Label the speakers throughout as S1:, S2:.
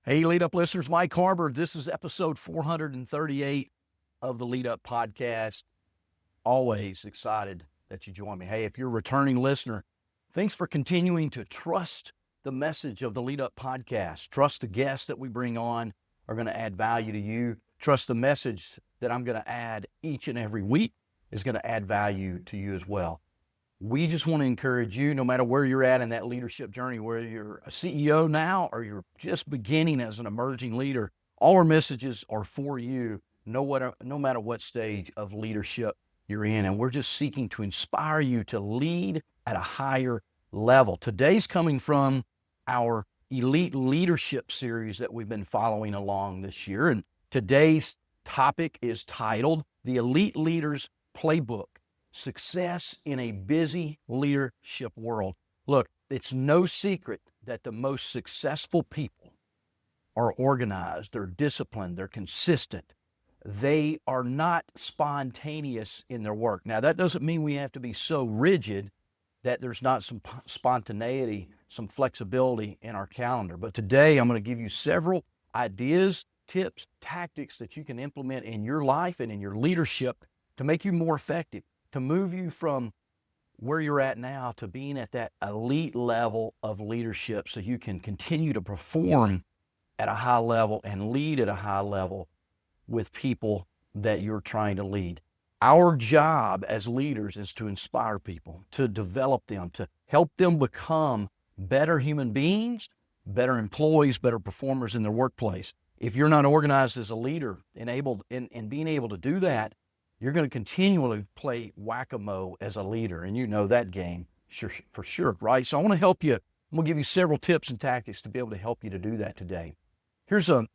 S1: Hey, Lead Up listeners, Mike Harbour. This is episode 438 of the Lead Up podcast. Always excited that you join me. Hey, if you're a returning listener, thanks for continuing to trust the message of the Lead Up podcast. Trust the guests that we bring on are going to add value to you. Trust the message that I'm going to add each and every week is going to add value to you as well. We just want to encourage you, no matter where you're at in that leadership journey, whether you're a CEO now or you're just beginning as an emerging leader, all our messages are for you, no matter what stage of leadership you're in. And we're just seeking to inspire you to lead at a higher level. Today's coming from our Elite Leadership series that we've been following along this year. And today's topic is titled The Elite Leader's Playbook. Success in a busy leadership world. Look, it's no secret that the most successful people are organized, they're disciplined, they're consistent. They are not spontaneous in their work. Now, that doesn't mean we have to be so rigid that there's not some spontaneity, some flexibility in our calendar. But today, I'm going to give you several ideas, tips, tactics that you can implement in your life and in your leadership to make you more effective, to move you from where you're at now to being at that elite level of leadership so you can continue to perform at a high level and lead at a high level with people that you're trying to lead. Our job as leaders is to inspire people, to develop them, to help them become better human beings, better employees, better performers in their workplace. If you're not organized as a leader and being able to do that, you're going to continually play whack-a-mole as a leader, and you know that game for sure, right? So I want to help you. I'm going to give you several tips and tactics to be able to help you to do that today. Here's a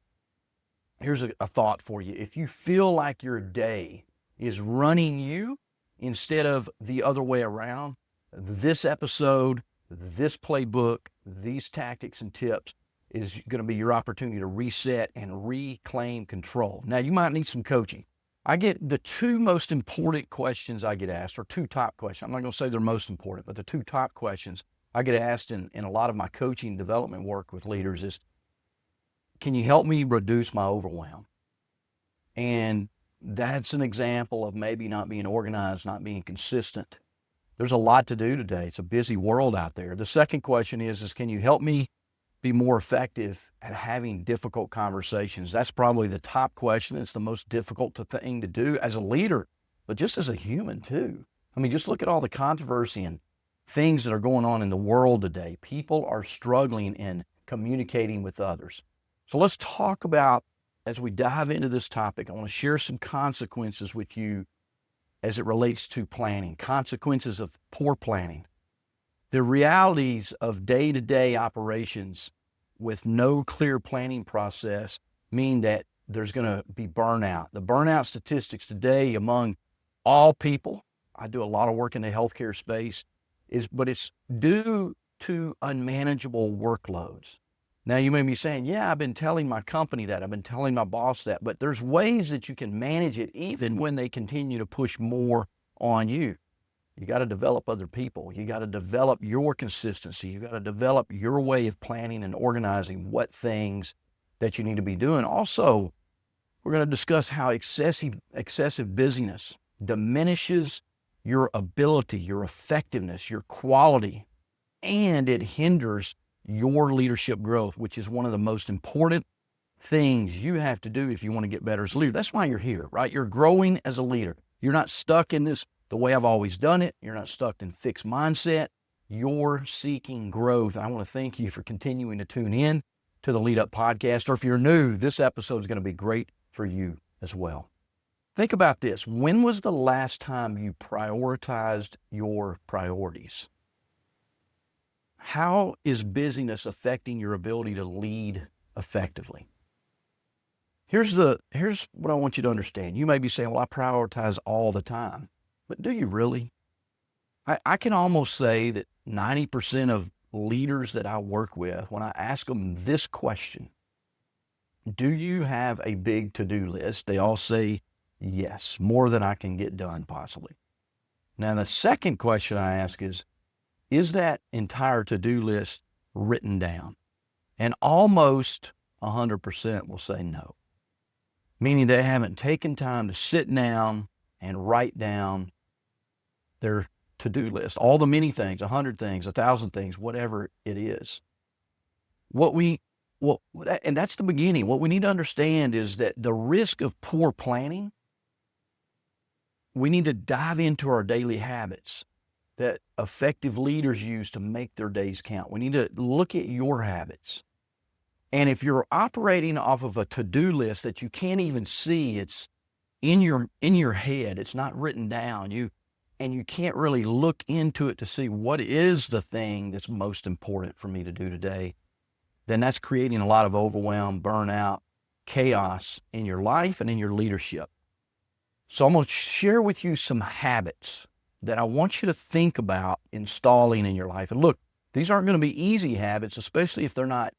S1: thought for you. If you feel like your day is running you instead of the other way around, this episode, this playbook, these tactics and tips is going to be your opportunity to reset and reclaim control. Now, you might need some coaching. I get the two most important questions I get asked, or two top questions. I'm not going to say they're most important, but the two top questions I get asked in a lot of my coaching development work with leaders is, can you help me reduce my overwhelm? And that's an example of maybe not being organized, not being consistent. There's a lot to do today. It's a busy world out there. The second question is can you help me be more effective at having difficult conversations? That's probably the top question. It's the most difficult thing to do as a leader, but just as a human too. I mean, just look at all the controversy and things that are going on in the world today. People are struggling in communicating with others. So let's talk about, as we dive into this topic, I want to share some consequences with you as it relates to planning, consequences of poor planning. The realities of day-to-day operations with no clear planning process mean that there's going to be burnout. The burnout statistics today among all people, I do a lot of work in the healthcare space, but it's due to unmanageable workloads. Now, you may be saying, yeah, I've been telling my company that, I've been telling my boss that, but there's ways that you can manage it even when they continue to push more on you. You got to develop other people. You got to develop your consistency. You got to develop your way of planning and organizing what things that you need to be doing. Also, we're going to discuss how excessive busyness diminishes your ability, your effectiveness, your quality, and it hinders your leadership growth, which is one of the most important things you have to do if you want to get better as a leader. That's why you're here, right? You're growing as a leader. You're not stuck in this the way I've always done it. You're not stuck in fixed mindset. You're seeking growth. I want to thank you for continuing to tune in to the Lead Up podcast. Or if you're new, this episode is going to be great for you as well. Think about this. When was the last time you prioritized your priorities? How is busyness affecting your ability to lead effectively? Here's what I want you to understand. You may be saying, well, I prioritize all the time. But do you really? I can almost say that 90% of leaders that I work with, when I ask them this question, do you have a big to-do list? They all say, yes, more than I can get done possibly. Now, the second question I ask is that entire to-do list written down? And almost 100% will say no. Meaning they haven't taken time to sit down and write down their to-do list, all the many things, 100 things, 1,000 things, whatever it is. And that's the beginning. What we need to understand is that the risk of poor planning, we need to dive into our daily habits that effective leaders use to make their days count. We need to look at your habits. And if you're operating off of a to-do list that you can't even see, it's in your head, it's not written down, and you can't really look into it to see what is the thing that's most important for me to do today, then that's creating a lot of overwhelm, burnout, chaos in your life and in your leadership. So I'm going to share with you some habits that I want you to think about installing in your life. And look, these aren't going to be easy habits, especially if they're not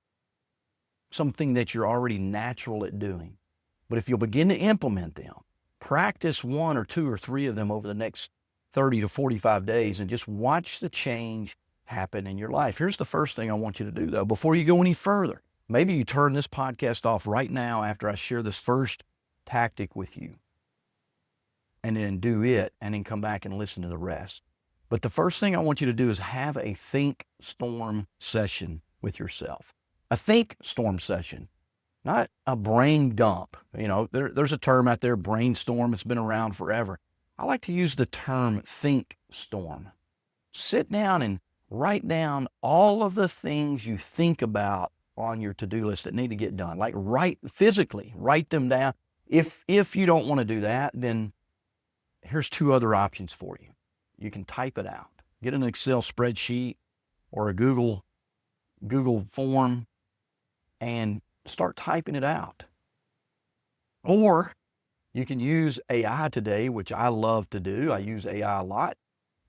S1: something that you're already natural at doing. But if you'll begin to implement them, practice 1 or 2 or 3 of them over the next 30 to 45 days and just watch the change happen in your life. Here's the first thing I want you to do, though, before you go any further. Maybe you turn this podcast off right now after I share this first tactic with you, and then do it, and then come back and listen to the rest. But the first thing I want you to do is have a think storm session with yourself. A think storm session, not a brain dump. There's a term out there, brainstorm. It's been around forever. I like to use the term think storm. Sit down and write down all of the things you think about on your to-do list that need to get done. Like physically write them down. If you don't want to do that, then here's 2 other options for you. You can type it out. Get an Excel spreadsheet or a Google form and start typing it out. Or you can use AI today, which I love to do. I use AI a lot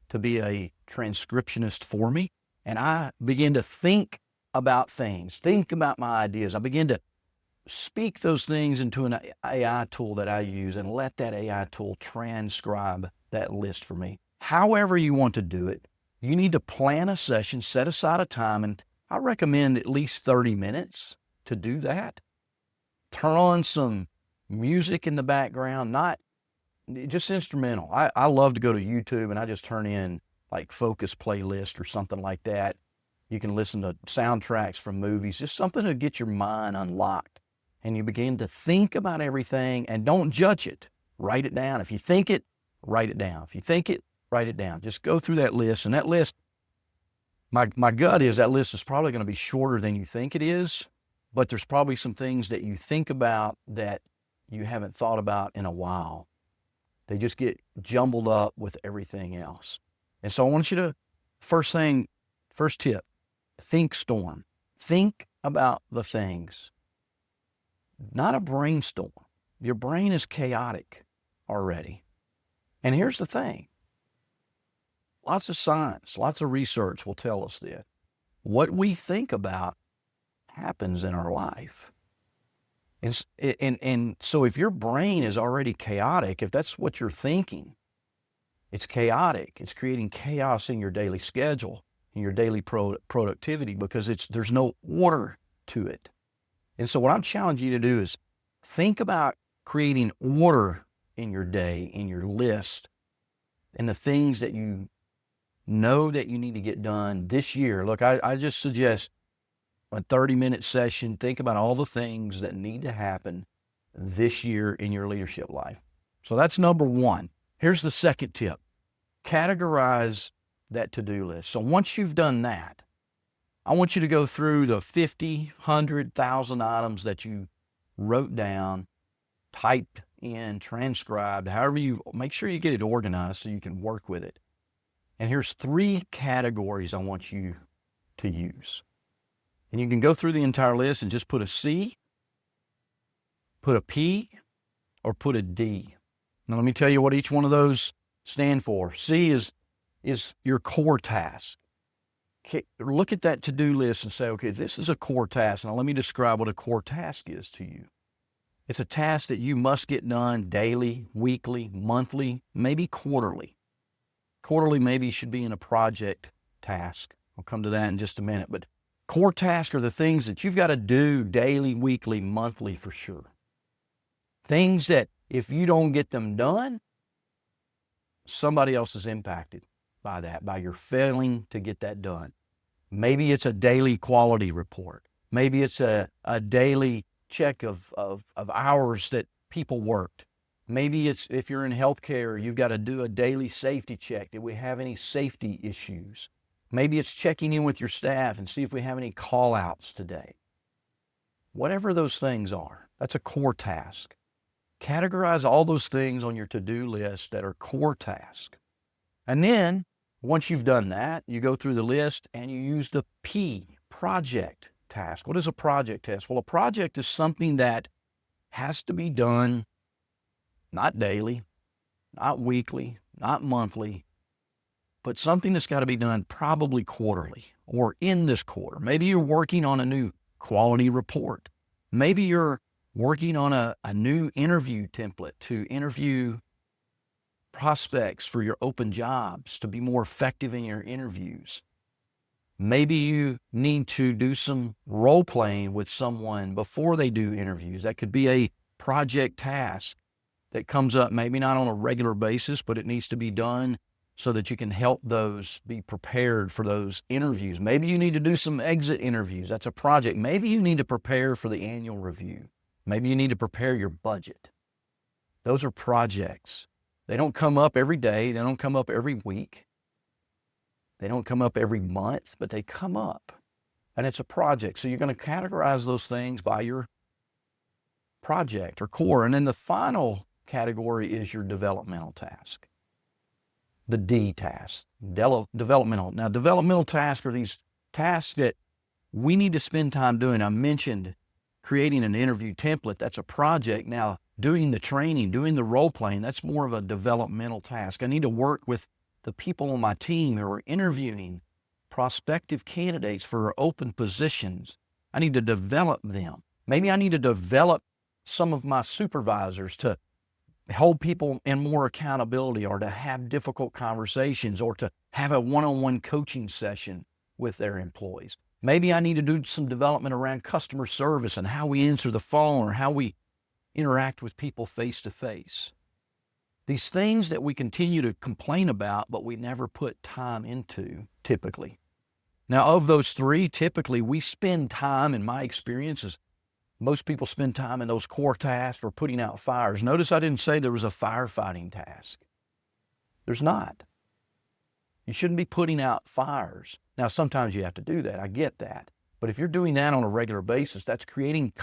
S1: to be a transcriptionist for me. And I begin to think about things, think about my ideas. I begin to speak those things into an AI tool that I use and let that AI tool transcribe that list for me. However you want to do it, you need to plan a session, set aside a time, and I recommend at least 30 minutes to do that. Turn on some music in the background, not just instrumental. I love to go to YouTube and I just turn in like Focus playlist or something like that. You can listen to soundtracks from movies, just something to get your mind unlocked. And you begin to think about everything and don't judge it. Write it down. If you think it, write it down. If you think it, write it down. Just go through that list. And that list, my gut is that list is probably going to be shorter than you think it is, but there's probably some things that you think about that you haven't thought about in a while. They just get jumbled up with everything else. And so I want you to, first tip, think storm. Think about the things. Not a brainstorm. Your brain is chaotic already. And here's the thing. Lots of science, lots of research will tell us this. What we think about happens in our life. And so if your brain is already chaotic, if that's what you're thinking, it's chaotic. It's creating chaos in your daily schedule, in your daily productivity, because there's no order to it. And so what I'm challenging you to do is think about creating order in your day, in your list, and the things that you know that you need to get done this year. Look, I just suggest a 30-minute session. Think about all the things that need to happen this year in your leadership life. So that's number 1. Here's the second tip. Categorize that to-do list. So once you've done that, I want you to go through the 50, 100, 1,000 items that you wrote down, typed in, transcribed, make sure you get it organized so you can work with it. And here's 3 categories I want you to use. And you can go through the entire list and just put a C, put a P, or put a D. Now let me tell you what each one of those stand for. C is your core task. Okay, look at that to-do list and say, okay, this is a core task. Now let me describe what a core task is to you. It's a task that you must get done daily, weekly, monthly, maybe quarterly. Quarterly maybe should be in a project task. I'll come to that in just a minute. But Core tasks are the things that you've got to do daily, weekly, monthly for sure. Things that if you don't get them done, somebody else is impacted by that, by your failing to get that done. Maybe it's a daily quality report. Maybe it's a daily check of hours that people worked. Maybe it's, if you're in healthcare, you've got to do a daily safety check. Did we have any safety issues? Maybe it's checking in with your staff and see if we have any call outs today. Whatever those things are, that's a core task. Categorize all those things on your to-do list that are core tasks. And then once you've done that, you go through the list and you use the P, project task. What is a project task? Well, a project is something that has to be done not daily, not weekly, not monthly, but something that's got to be done probably quarterly or in this quarter. Maybe you're working on a new quality report. Maybe you're working on a new interview template to interview prospects for your open jobs to be more effective in your interviews. Maybe you need to do some role playing with someone before they do interviews. That could be a project task that comes up, maybe not on a regular basis, but it needs to be done so that you can help those be prepared for those interviews. Maybe you need to do some exit interviews. That's a project. Maybe you need to prepare for the annual review. Maybe you need to prepare your budget. Those are projects. They don't come up every day. They don't come up every week. They don't come up every month, but they come up. And it's a project. So you're going to categorize those things by your project or core. And then the final category is your developmental task. The D task, developmental. Now, developmental tasks are these tasks that we need to spend time doing. I mentioned creating an interview template. That's a project. Now, doing the training, doing the role playing, that's more of a developmental task. I need to work with the people on my team who are interviewing prospective candidates for open positions. I need to develop them. Maybe I need to develop some of my supervisors to hold people in more accountability or to have difficult conversations or to have a one-on-one coaching session with their employees. Maybe I need to do some development around customer service and how we answer the phone or how we interact with people face to face. These things that we continue to complain about, but we never put time into typically. Now, of those three, typically we spend time, in my experiences, most people spend time in those core tasks or putting out fires. Notice I didn't say there was a firefighting task. There's not. You shouldn't be putting out fires. Now, sometimes you have to do that. I get that. But if you're doing that on a regular basis, that's creating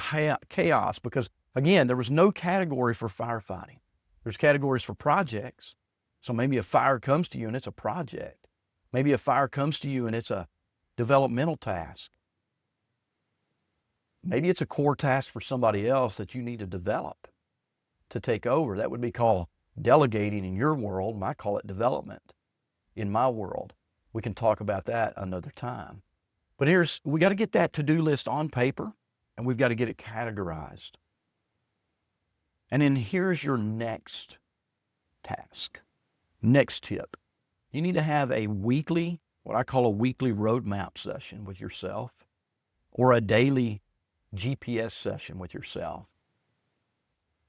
S1: chaos because, again, there was no category for firefighting. There's categories for projects. So maybe a fire comes to you and it's a project. Maybe a fire comes to you and it's a developmental task. Maybe it's a core task for somebody else that you need to develop to take over. That would be called delegating in your world. I call it development in my world. We can talk about that another time. But we got to get that to-do list on paper and we've got to get it categorized. And then here's your next task, next tip. You need to have a weekly, what I call a weekly roadmap session with yourself or a daily GPS session with yourself.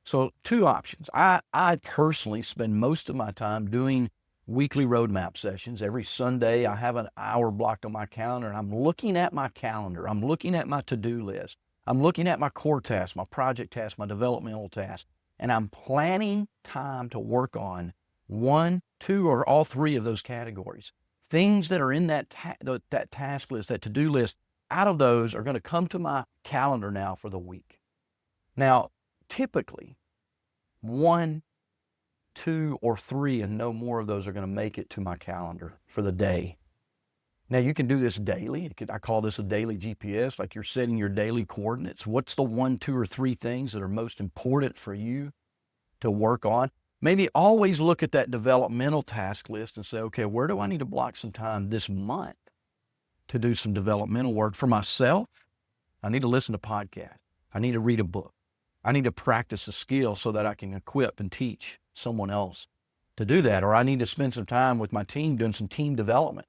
S1: So two options. I personally spend most of my time doing weekly roadmap sessions. Every Sunday, I have an hour blocked on my calendar and I'm looking at my calendar. I'm looking at my to-do list. I'm looking at my core tasks, my project tasks, my developmental tasks, and I'm planning time to work on one, two, or all three of those categories. Things that are in that task list, that to-do list, out of those are going to come to my calendar now for the week. Now, typically, one, two, or three, and no more of those are going to make it to my calendar for the day. Now, you can do this daily. I call this a daily GPS, like you're setting your daily coordinates. What's the one, two, or three things that are most important for you to work on? Maybe always look at that developmental task list and say, okay, where do I need to block some time this month to do some developmental work for myself? I need to listen to podcasts. I need to read a book. I need to practice a skill so that I can equip and teach someone else to do that. Or I need to spend some time with my team doing some team development.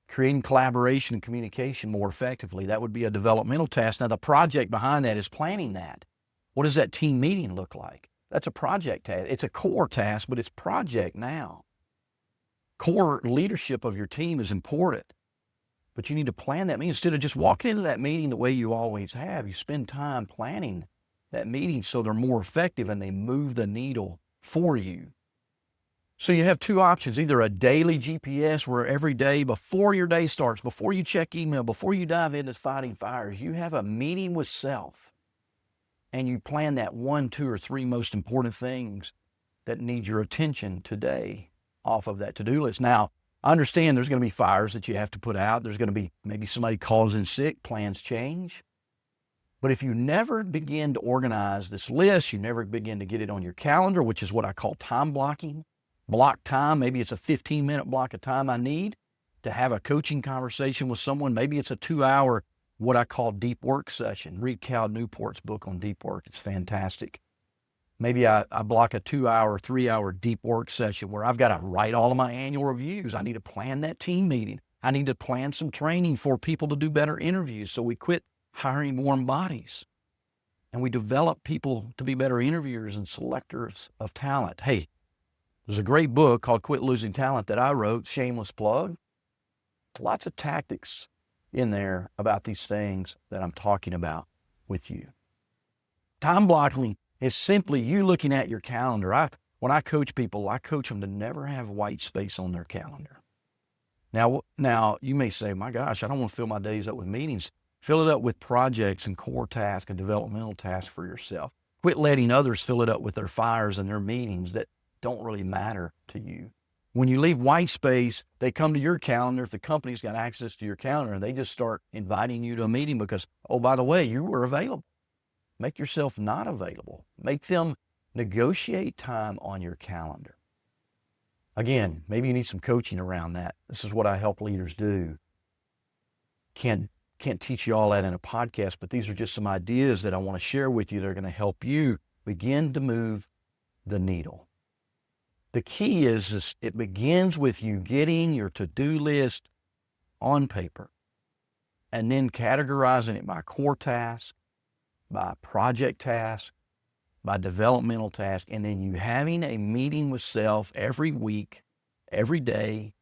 S1: creating collaboration and communication more effectively. That would be a developmental task. Now, the project behind that is planning that. What does that team meeting look like? That's a project task. It's a core task, but it's project now. Core leadership of your team is important, but you need to plan that meeting. Instead of just walking into that meeting the way you always have, you spend time planning that meeting so they're more effective and they move the needle for you. So you have two options, either a daily GPS where every day before your day starts, before you check email, before you dive into fighting fires, you have a meeting with self and you plan that 1, 2, or 3 most important things that need your attention today off of that to-do list. Now, I understand there's going to be fires that you have to put out. There's going to be maybe somebody calls in sick, plans change. But if you never begin to organize this list, you never begin to get it on your calendar, which is what I call time blocking. Block time, maybe it's a 15-minute block of time I need to have a coaching conversation with someone. Maybe it's a 2-hour, what I call deep work session. Read Cal Newport's book on deep work. It's fantastic. Maybe I block a 2-hour, 3-hour deep work session where I've got to write all of my annual reviews. I need to plan that team meeting. I need to plan some training for people to do better interviews. So we quit hiring warm bodies and we develop people to be better interviewers and selectors of talent. Hey, there's a great book called Quit Losing Talent that I wrote, shameless plug. Lots of tactics in there about these things that I'm talking about with you. Time blocking is simply you looking at your calendar. When I coach people, I coach them to never have white space on their calendar. Now you may say, my gosh, I don't want to fill my days up with meetings. Fill it up with projects and core tasks and developmental tasks for yourself. Quit letting others fill it up with their fires and their meetings that don't really matter to you. When you leave white space, they come to your calendar. If the company's got access to your calendar, and they just start inviting you to a meeting because, oh, by the way, you were available. Make yourself not available. Make them negotiate time on your calendar. Again, maybe you need some coaching around that. This is what I help leaders do. Can't teach you all that in a podcast, but these are just some ideas that I want to share with you that are going to help you begin to move the needle. The key is it begins with you getting your to-do list on paper and then categorizing it by core task, by project task, by developmental task, and then you having a meeting with self every week, every day,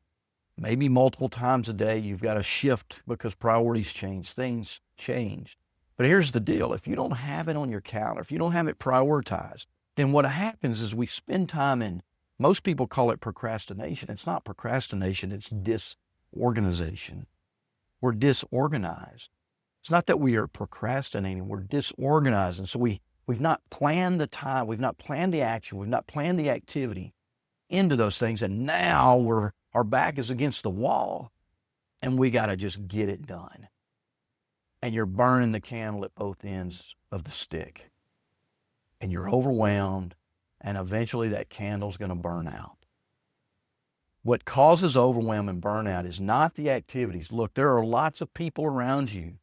S1: maybe multiple times a day. You've got to shift because priorities change, things change. But here's the deal. If you don't have it on your calendar, if you don't have it prioritized, then what happens is we spend time in, most people call it procrastination. It's not procrastination, it's disorganization. We're disorganized. It's not that we are procrastinating, we're disorganized. And so we've not planned the time, we've not planned the action, we've not planned the activity into those things. And now our back is against the wall and we got to just get it done. And you're burning the candle at both ends of the stick. And you're overwhelmed, and eventually that candle's going to burn out. What causes overwhelm and burnout is not the activities. Look, there are lots of people around you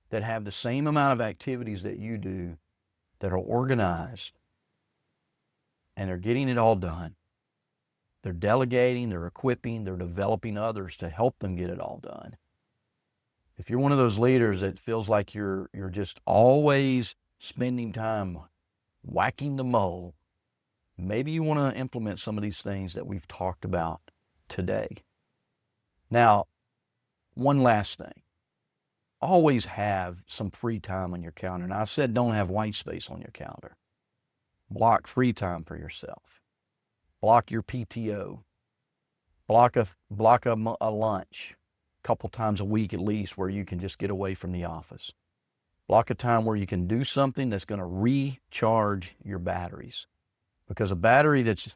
S1: that have the same amount of activities that you do that are organized, and they're getting it all done. They're delegating, they're equipping, they're developing others to help them get it all done. If you're one of those leaders that feels like you're just always spending time whacking the mole, maybe you want to implement some of these things that we've talked about today. Now, one last thing. Always have some free time on your calendar. Now, I said don't have white space on your calendar. Block free time for yourself. Block your PTO. Block a lunch a couple times a week at least where you can just get away from the office. Block a time where you can do something that's going to recharge your batteries. Because a battery that's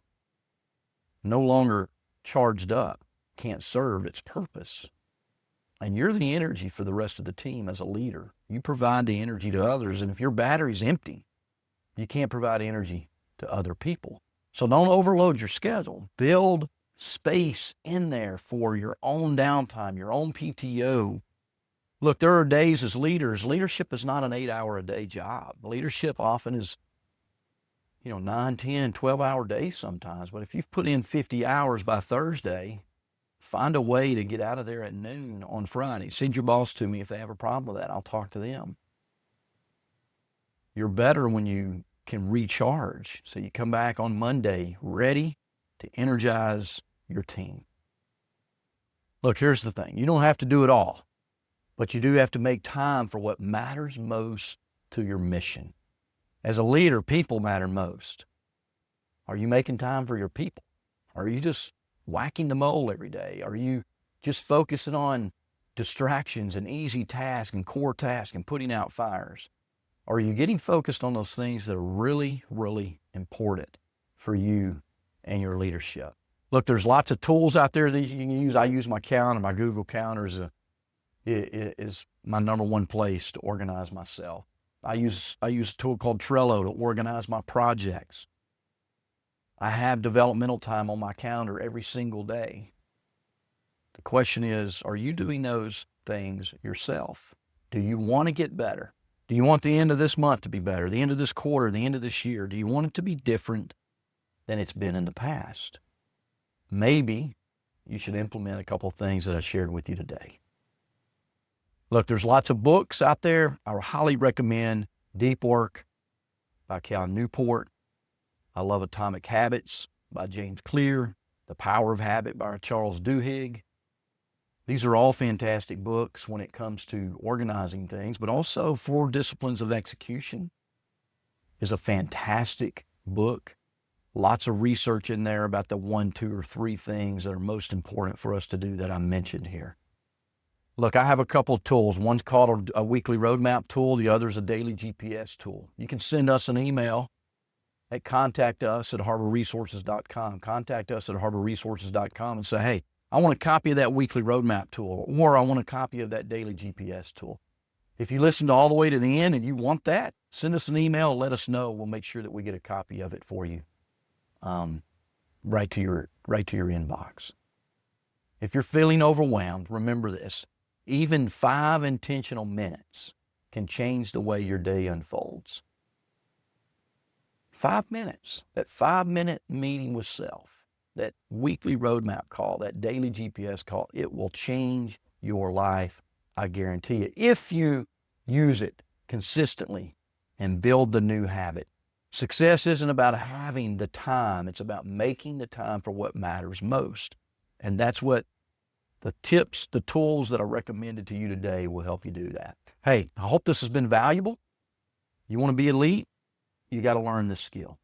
S1: no longer charged up can't serve its purpose. And you're the energy for the rest of the team as a leader. You provide the energy to others, and if your battery's empty, you can't provide energy to other people. So don't overload your schedule. Build space in there for your own downtime, your own PTO. Look, there are days as leaders, leadership is not an 8-hour-a-day job. Leadership often is 9, 10, 12-hour days sometimes. But if you've put in 50 hours by Thursday, Find a way to get out of there at noon on Friday. Send your boss to me if they have a problem with that. I'll talk to them. You're better when you can recharge. So you come back on Monday ready to energize your team. Look, here's the thing. You don't have to do it all, but you do have to make time for what matters most to your mission. As a leader, people matter most. Are you making time for your people? Are you just whacking the mole every day? Are you just focusing on distractions and easy tasks and core tasks and putting out fires? Are you getting focused on those things that are really, really important for you and your leadership? Look, there's lots of tools out there that you can use. I use my calendar. My Google Calendar is my number one place to organize myself. I use a tool called Trello to organize my projects. I have developmental time on my calendar every single day. The question is, are you doing those things yourself? Do you want to get better? Do you want the end of this month to be better, the end of this quarter, the end of this year? Do you want it to be different than it's been in the past? Maybe you should implement a couple of things that I shared with you today. Look, there's lots of books out there. I highly recommend Deep Work by Cal Newport. I love Atomic Habits by James Clear, The Power of Habit by Charles Duhigg. These are all fantastic books when it comes to organizing things, but also Four Disciplines of Execution is a fantastic book. Lots of research in there about the 1, 2, or 3 things that are most important for us to do that I mentioned here. Look, I have a couple of tools. One's called a weekly roadmap tool. The other is a daily GPS tool. You can send us an email at contact@harborresources.com. Contact us at harborresources.com and say, hey, I want a copy of that weekly roadmap tool, or I want a copy of that daily GPS tool. If you listened all the way to the end and you want that, send us an email, let us know. We'll make sure that we get a copy of it for you right to your inbox. If you're feeling overwhelmed, remember this. Even 5 intentional minutes can change the way your day unfolds. 5 minutes, that 5-minute meeting with self, that weekly roadmap call, that daily GPS call, it will change your life, I guarantee it, if you use it consistently and build the new habit. Success isn't about having the time, it's about making the time for what matters most. And that's what the tips, the tools that I recommended to you today will help you do that. Hey, I hope this has been valuable. You want to be elite? You got to learn this skill.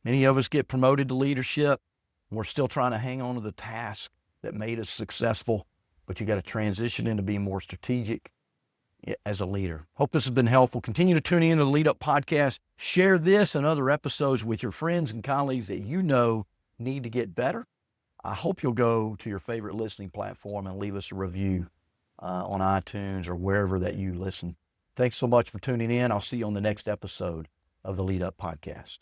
S1: Many of us get promoted to leadership. We're still trying to hang on to the task that made us successful, but you got to transition into being more strategic as a leader. Hope this has been helpful. Continue to tune in to the Lead Up Podcast. Share this and other episodes with your friends and colleagues that you know need to get better. I hope you'll go to your favorite listening platform and leave us a review on iTunes or wherever that you listen. Thanks so much for tuning in. I'll see you on the next episode of the Lead Up Podcast.